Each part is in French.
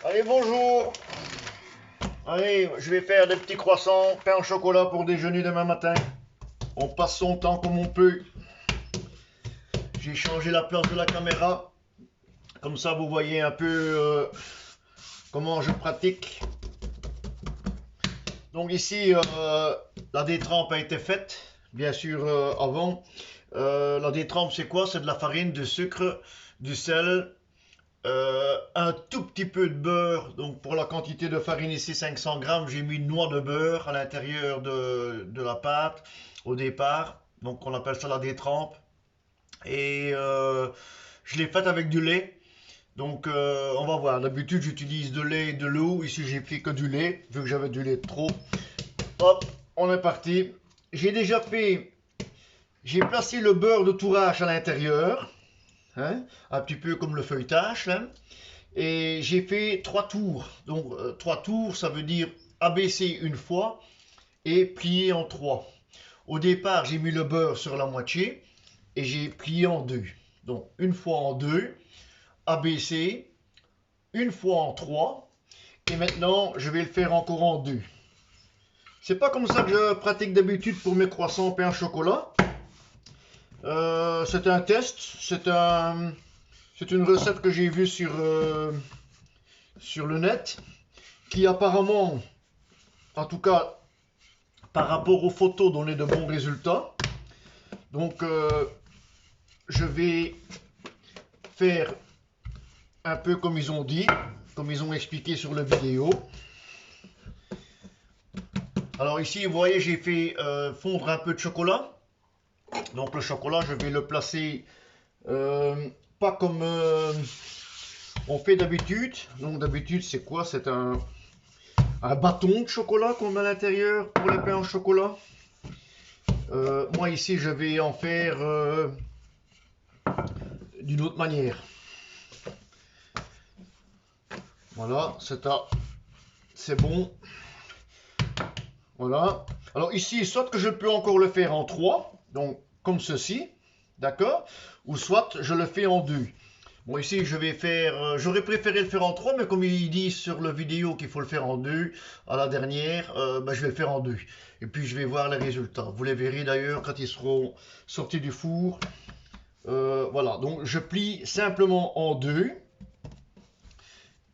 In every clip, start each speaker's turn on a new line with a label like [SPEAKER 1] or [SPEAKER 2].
[SPEAKER 1] Allez, bonjour. Allez, je vais faire des petits croissants, pain au chocolat pour déjeuner demain matin. On passe son temps comme on peut. J'ai changé la place de la caméra. Comme ça, vous voyez un peu comment je pratique. Donc ici, la détrempe a été faite, bien sûr, avant. La détrempe, c'est quoi? C'est de la farine, du sucre, du sel, un tout petit peu de beurre. Donc pour la quantité de farine ici, 500 grammes, j'ai mis une noix de beurre à l'intérieur de la pâte au départ. Donc on appelle ça la détrempe. Et je l'ai faite avec du lait. Donc on va voir. D'habitude j'utilise de lait et de l'eau. Ici j'ai pris que du lait, vu que j'avais du lait de trop. Hop, on est parti. J'ai déjà fait, j'ai placé le beurre de tourrache à l'intérieur, hein, un petit peu comme le feuilletage là. Et j'ai fait 3 tours. Donc 3 tours, ça veut dire abaisser une fois et plier en 3. Au départ, j'ai mis le beurre sur la moitié et j'ai plié en 2. Donc une fois en 2, abaisser, une fois en 3. Et maintenant, je vais le faire encore en 2. C'est pas comme ça que je pratique d'habitude pour mes croissants pain au chocolat. C'est un test, c'est une recette que j'ai vue sur le net, qui apparemment, en tout cas par rapport aux photos, donnait de bons résultats. Donc je vais faire un peu comme ils ont dit, comme ils ont expliqué sur la vidéo. Alors ici, vous voyez, j'ai fait fondre un peu de chocolat. Donc le chocolat, je vais le placer pas comme on fait d'habitude. Donc d'habitude, c'est quoi? C'est un bâton de chocolat qu'on met à l'intérieur pour les pains au chocolat. Moi ici, je vais en faire d'une autre manière. Voilà, c'est bon. Voilà. Alors ici, soit que je peux encore le faire en 3, donc comme ceci, d'accord? Ou soit je le fais en 2. Bon, ici, je vais faire, j'aurais préféré le faire en 3, mais comme ils disent sur la vidéo qu'il faut le faire en 2, à la dernière, ben, je vais le faire en 2. Et puis, je vais voir les résultats. Vous les verrez d'ailleurs quand ils seront sortis du four. Voilà, donc je plie simplement en 2.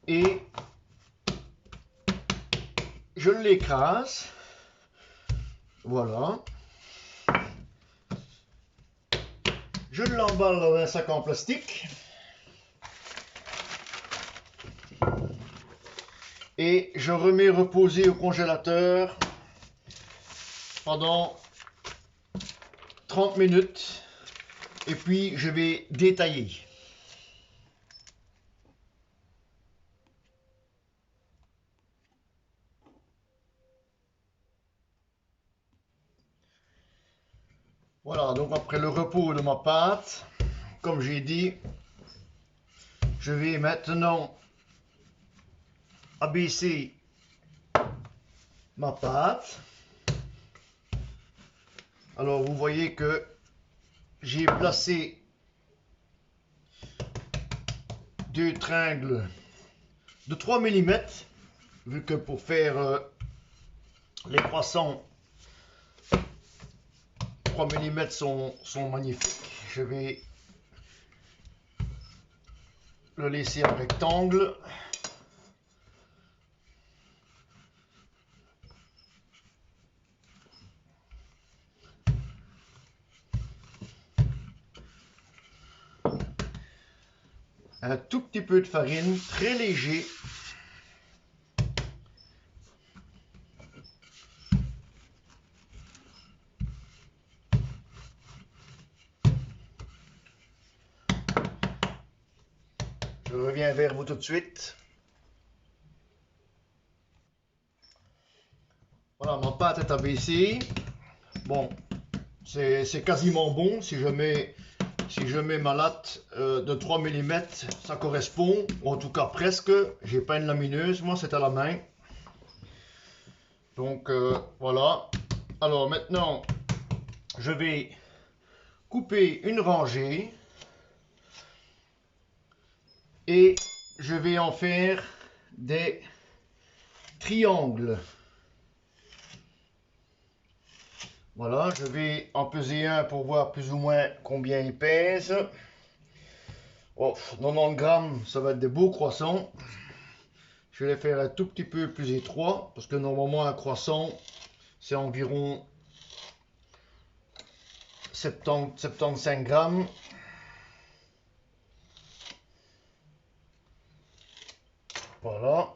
[SPEAKER 1] Et je l'écrase. Voilà. Je l'emballe dans un sac en plastique. Et je remets reposer au congélateur pendant 30 minutes. Et puis je vais détailler. Voilà, donc après le repos de ma pâte, comme j'ai dit, je vais maintenant abaisser ma pâte. Alors vous voyez que j'ai placé 2 tringles de 3 mm, vu que pour faire les croissants, 3 mm sont magnifiques. Je vais le laisser en rectangle. Un tout petit peu de farine, très léger. Je reviens vers vous tout de suite. Voilà, ma pâte est abaissée. Bon, c'est quasiment bon. Si je mets ma latte de 3 mm, ça correspond, ou en tout cas presque. J'ai pas une lamineuse, moi c'est à la main. Donc voilà. Alors maintenant, je vais couper une rangée et je vais en faire des triangles. Voilà, je vais en peser un pour voir plus ou moins combien il pèse. Oh, 90 grammes, ça va être des beaux croissants. Je vais les faire un tout petit peu plus étroit, parce que normalement un croissant, c'est environ 75 grammes. Voilà.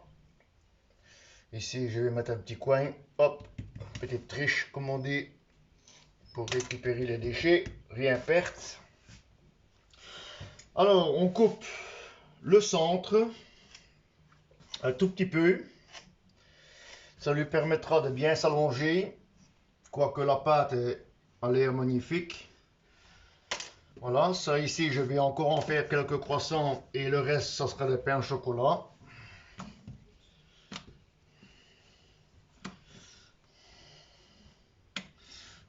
[SPEAKER 1] Ici, je vais mettre un petit coin. Hop, petite triche, comme on dit, pour récupérer les déchets. Rien perte. Alors, on coupe le centre un tout petit peu. Ça lui permettra de bien s'allonger. Quoique la pâte a l'air magnifique. Voilà, ça ici, je vais encore en faire quelques croissants et le reste, ça sera des pains au chocolat.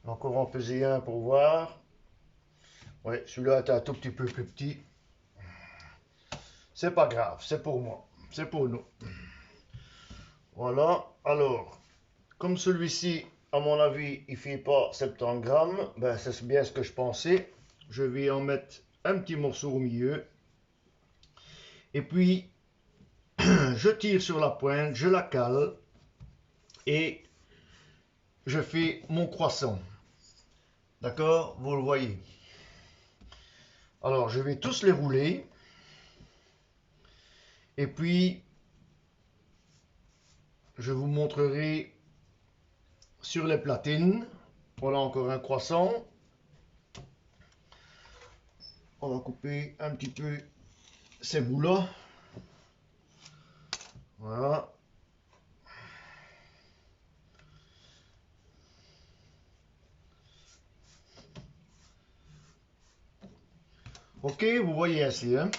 [SPEAKER 1] Encore en peser un pour voir. Ouais, celui-là est un tout petit peu plus petit. C'est pas grave, c'est pour moi, c'est pour nous. Voilà, alors, comme celui-ci, à mon avis, il fait pas 70 grammes, ben c'est bien ce que je pensais. Je vais en mettre un petit morceau au milieu. Et puis, je tire sur la pointe, je la cale et je fais mon croissant. D'accord? Vous le voyez. Alors, je vais tous les rouler. Et puis, je vous montrerai sur les platines. Voilà encore un croissant. On va couper un petit peu ces bouts-là. Voilà. Ok, vous voyez ainsi, hein?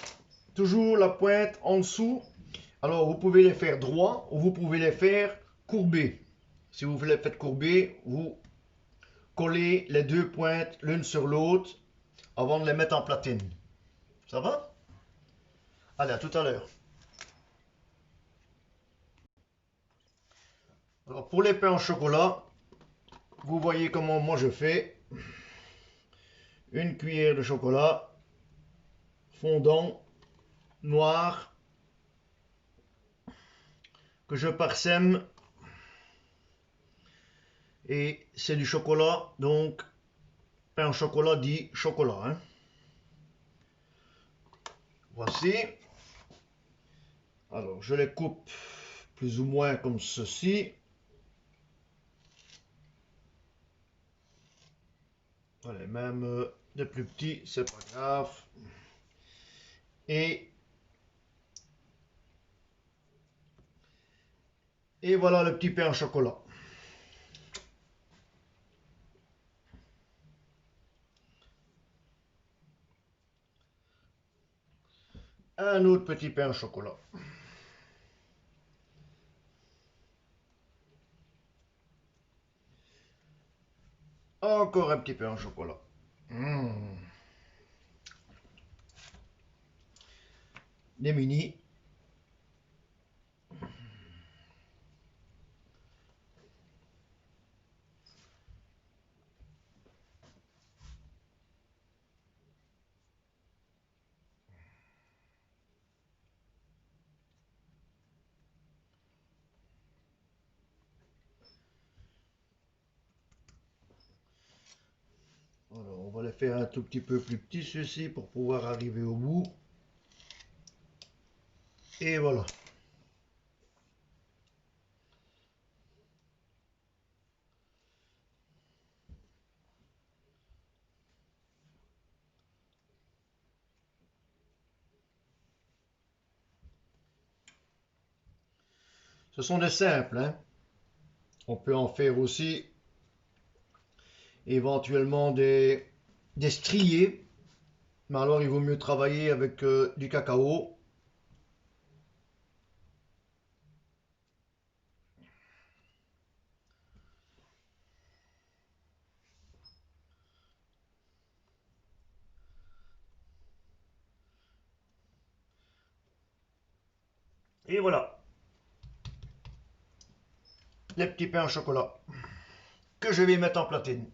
[SPEAKER 1] Toujours la pointe en dessous. Alors, vous pouvez les faire droits ou vous pouvez les faire courbés. Si vous les faites courber, vous collez les deux pointes l'une sur l'autre avant de les mettre en platine. Ça va? Allez, à tout à l'heure. Alors, pour les pains au chocolat, vous voyez comment moi je fais. Une cuillère de chocolat fondant noir que je parsème. Et c'est du chocolat, donc pain au chocolat dit chocolat, hein. Voici. Alors, je les coupe plus ou moins comme ceci. Allez, même des plus petits, c'est pas grave. Et voilà le petit pain au chocolat. Un autre petit pain au chocolat. Encore un petit pain au chocolat. Des mini. Alors, on va les faire un tout petit peu plus petits, ceux-ci, pour pouvoir arriver au bout. Et voilà. Ce sont des simples, hein. On peut en faire aussi éventuellement des striés. Mais alors, il vaut mieux travailler avec du cacao. Et voilà. les petits pains au chocolat que je vais mettre en platine.